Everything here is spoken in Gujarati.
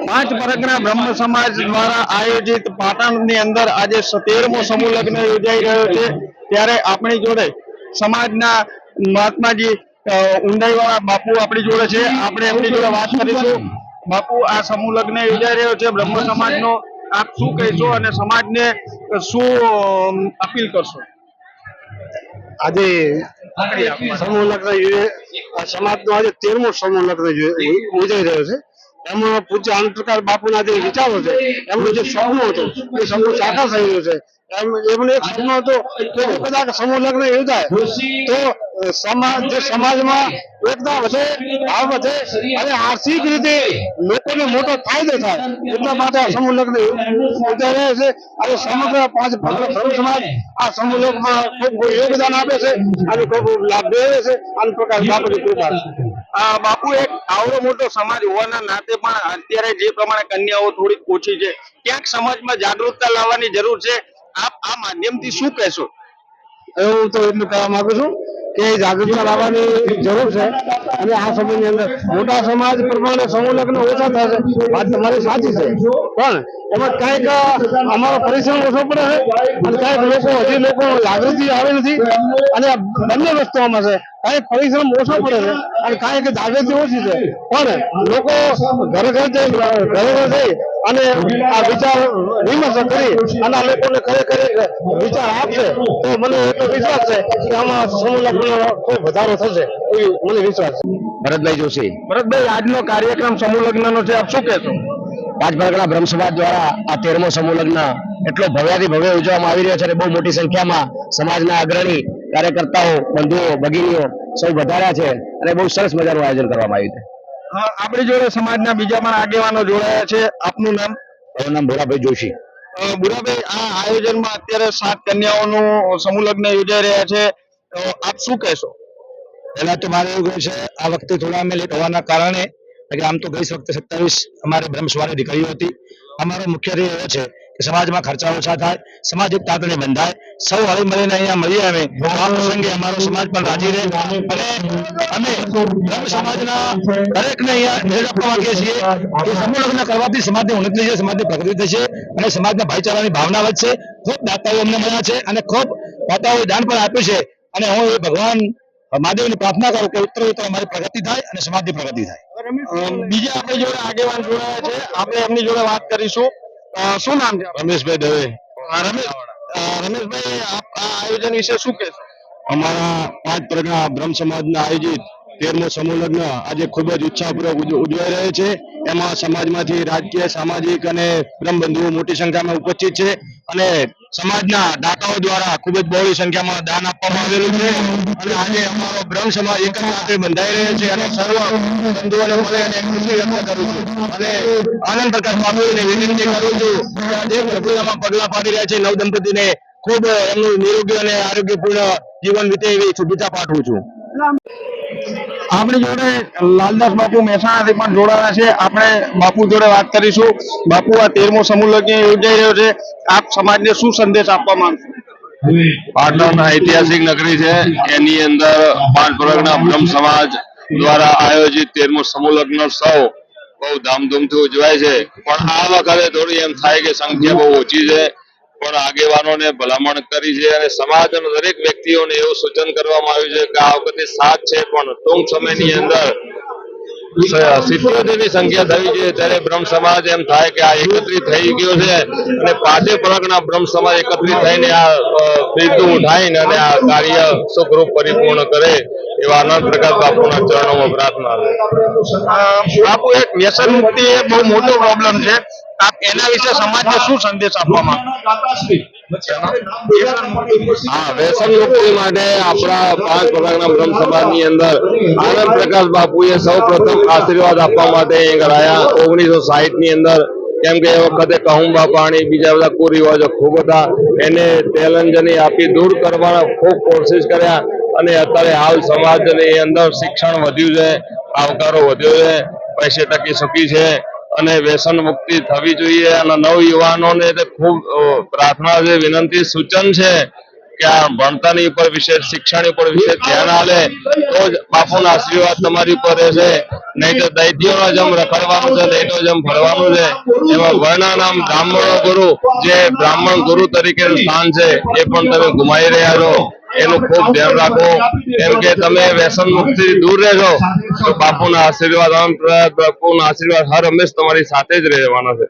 પાંચ પરગણા બ્રહ્મ સમાજ દ્વારા આયોજિત પાટણની અંદર આજે 13મો સમૂહ લગ્ન યોજાઈ રહ્યો છે। ત્યારે આપણી જોડે સમાજના મહાત્માજી ઊંડાઈવાળા બાપુ આપણી જોડે છે। આપણે એમની જોડે વાત કરીશું। બાપુ, આ સમૂહ લગ્ન યોજાઈ રહ્યો છે બ્રહ્મ સમાજનો, આપ શું કહેશો અને સમાજને શું અપીલ કરશો? આજે સમૂહ લગ્ન સમાજનો આજે 13મો સમૂહ લગ્ન યોજાઈ રહ્યો છે। એમાં પૂજ્ય આનંદ પ્રકાશ બાપુના જે વિચારો છે, એમનું જે સપનું હતું એ સપનું સાકાર થઈ રહ્યું છે। એમનું એક સપનું હતું કે જો કદાચ સમૂહ લગ્ન યોજાય તો સમાજમાં એકતા વધે, ભાવ વધે અને આર્થિક રીતે લોકોને મોટો ફાયદો થાય। એટલા માટે આ સમૂહ લગ્ન યોજાઈ રહ્યો છે અને સમગ્ર પાંચ બ્રહ્મ સમાજ આ સમૂહ લગ્નમાં ખૂબ યોગદાન આપે છે અને ખૂબ લાભ મેળવે છે। આનંદ પ્રકાશ બાપુની કૃપા। બાપુ, એક આવડો મોટો સમાજ હોવાના નાતે પણ અત્યારે જે પ્રમાણે કન્યાઓ થોડીક ઓછી છે, ક્યાંક સમાજમાં જાગૃતતા લાવવાની જરૂર છે। આપ આ માધ્યમથી શું કહેશો? હું તો એટલું કહેવા માંગુ છું કે જાગૃતતા લાવવાની જરૂર છે અને આ સમયની અંદર મોટા સમાજ પ્રમાણે સમૂહ લગ્ન ઓછા થશે, વાત તમારી સાચી છે, પણ એમાં કંઈક અમારો પરિશ્રમ ઓછો પડે છે અને કંઈક લોકો જાગૃતિ આવી નથી અને બંને વસ્તુઓમાં છે। કાંઈક પરિશ્રમ ઓછો પડે છે અને કાંઈક જાગૃતિ ઓછી છે, પણ લોકો ઘરે ઘરે જઈ અને આ વિચાર વિમર્શ કરી અને આ લોકોને ખરેખર વિચાર આપશે તો મને એટલો વિશ્વાસ છે કે આમાં સમૂહ લગ્નનો ખૂબ વધારો થશે, એવી મને વિશ્વાસ છે। ભરતભાઈ જોશી। ભરતભાઈ, આજનો કાર્યક્રમ સમૂહ લગ્નનો છે, આપ શું કહેશો? પાંચ પરગણા બ્રહ્મ સમાજ દ્વારા આ 13મો સમૂહ લગ્ન એટલો ભવ્યાથી ભવ્ય ઉજવવામાં આવી રહ્યો છે અને બહુ મોટી સંખ્યામાં સમાજના અગ્રણી કાર્યકર્તાઓ, બંધુઓ, ભગીનીઓ સૌ વધાર્યા છે અને બહુ સરસ મજાનું આયોજન કરવામાં આવ્યું છે। આપણી જોડે સમાજના બીજા પણ આગેવાનો જોડાયા છે। આપનું નામ? મારું નામ ભોળાભાઈ જોશી। ભૂરાભાઈ, આ આયોજનમાં અત્યારે 7 કન્યાઓનું સમૂહ લગ્ન યોજાઈ રહ્યા છે, તો આપ શું કહેશો? પહેલા તો મારે એવું કહ્યું છે, આ વખતે થોડા અમે લેટ હોવાના કારણે, આમ તો ગઈ વખતે 27 અમારે બ્રહ્મ સમાજની દીકરીઓ હતી। અમારો મુખ્ય ધ્યેય એ છે કે સમાજમાં ખર્ચા ઓછા થાય, સમાજ એક તાતણે બંધાય, સૌ હળી મળીને અહીંયા મળીએ। અમે આ પ્રસંગે અમારો સમાજ પણ રાજી રહે અને અમે બ્રહ્મ સમાજના દરેકને અહીંયા મેળ આપવા માંગીએ છીએ કે સમૂહ લગ્ન કરવાથી સમાજની ઉન્નતિ થશે, સમાજની પ્રગતિ થશે અને સમાજના ભાઈચારાની ભાવના વધશે। ખૂબ દાતાઓ અમને મળ્યા છે અને ખૂબ દાતાઓએ દાન પણ આપ્યું છે અને હું એ ભગવાન મહાદેવની પ્રાર્થના કરું કે ઉત્તરોત્તર અમારી પ્રગતિ થાય અને સમાજની પ્રગતિ થાય। બીજા આપણી જોડે આગેવાન જોડાયા છે, આપણે એમની જોડે વાત કરીશું। શું નામ છે? રમેશભાઈ દવે। રમેશભાઈ, આપ આ આયોજન વિશે શું કહેશો? અમારા પાંચ પરગણા બ્રહ્મ સમાજના આયોજિત 13મો સમૂહ લગ્ન આજે ખૂબ જ ઉત્સાહપૂર્વક ઉજવાઈ રહ્યો છે। એમાં સમાજમાંથી રાજકીય, સામાજિક અને બ્રહ્મ બંધુઓ મોટી સંખ્યામાં ઉપસ્થિત છે અને સમાજના દાતાઓ દ્વારા ખૂબ જ બહોળી સંખ્યામાં દાન આપવામાં આવેલું છે અને આજે અમારો બ્રહ્મ સમાજ એક જ સાથે બંધાઈ રહ્યો છે અને સર્વ બંધુઓને મળે અને ખુશી વ્યક્ત કરું છું અને આનંદ પ્રકાશ બાપુને વિનંતી કરું છું કે આજે પ્રભુતામાં પગલા પાડી રહ્યા છે નવદંપતિને ખૂબ એમનું નિરોગી અને આરોગ્યપૂર્ણ જીવન વીતે એવી શુભેચ્છા પાઠવું છું। આપણી જોડે લાલદાસ બાપુ મહેસાણાથી પણ જોડાયા છે, આપણે બાપુ જોડે વાત કરીશું। બાપુ, આ 13મો સમૂહ લગ્ન યોજાઈ રહ્યો છે, આપ સમાજને શું સંદેશ આપવા માંગશો? પાટણ ઐતિહાસિક નગરી છે, એની અંદર પાંચ પરગણા બ્રહ્મ સમાજ દ્વારા આયોજિત 13મો સમૂહ લગ્ન ઉત્સવ બહુ ધામધૂમથી ઉજવાય છે, પણ આ વખતે થોડી એમ થાય કે સંખ્યા બહુ ઓછી છે, પણ આગેવાનોને ભલામણ કરી છે અને સમાજના દરેક વ્યક્તિઓને એવું સૂચન કરવામાં આવ્યું છે કે આ વખતે 7 છે પણ ટૂંક સમયની અંદર 70 ની સંખ્યા થવી જોઈએ। ત્યારે બ્રહ્મ સમાજ એમ થાય કે આ એકત્રિત થઈ ગયો છે અને પાંચે પરગણા બ્રહ્મ સમાજ એકત્રિત થઈને આ બીજું ઉઠાવીને અને આ કાર્ય સુખરૂપ પરિપૂર્ણ કરે એવા આનંદ પ્રકાશ બાપુના ચરણોમાં પ્રાર્થના છે। બાપુ, એક વ્યસન મુક્તિ એ બહુ મોટો પ્રોબ્લેમ છે, આપ એના વિશે સમાજને શું સંદેશ આપવા માંગો? હા, વ્યસન મુક્તિ માટે આપણા પાંચ પરગણા બ્રહ્મ સમાજની અંદર આનંદ પ્રકાશ બાપુએ સૌ પ્રથમ આશીર્વાદ આપવા માટે અહીં ગયા 1960 ની અંદર, કેમ કે એ વખતે કહુંબા પાણી બીજા બધા કુરિવાજો ખૂબ હતા, એને તેલંજની આપી દૂર કરવાના ખૂબ કોશિશ કર્યા અને અત્યારે હાલ સમાજની અંદર શિક્ષણ વધ્યું છે, આવકારો વધ્યો છે, પૈસે ટકી શકી છે અને વ્યસન મુક્તિ થવી જોઈએ અને નવ યુવાનોને ખૂબ પ્રાર્થના છે, વિનંતી સૂચન છે કે આ ભણતરની ઉપર વિશેષ શિક્ષણ ઉપર વિશેષ ધ્યાન આલે તો જ બાપુના આશીર્વાદ તમારી ઉપર રહેશે. નહીં તો દૈત્યોનો જેમ રખડવાનું છે, નહીં તો જેમ ભણવાનું છે. એમાં વર્ણાનામ બ્રાહ્મણો ગુરુ, જે બ્રાહ્મણ ગુરુ તરીકેનું સ્થાન છે એ પણ તમે ગુમાવી રહ્યા છો. એનું ખૂબ ધ્યાન રાખો, કેમ કે તમે વ્યસન મુક્તિ દૂર રહેશો તો બાપુના આશીર્વાદ હર હંમેશ તમારી સાથે જ રહેવાના છે.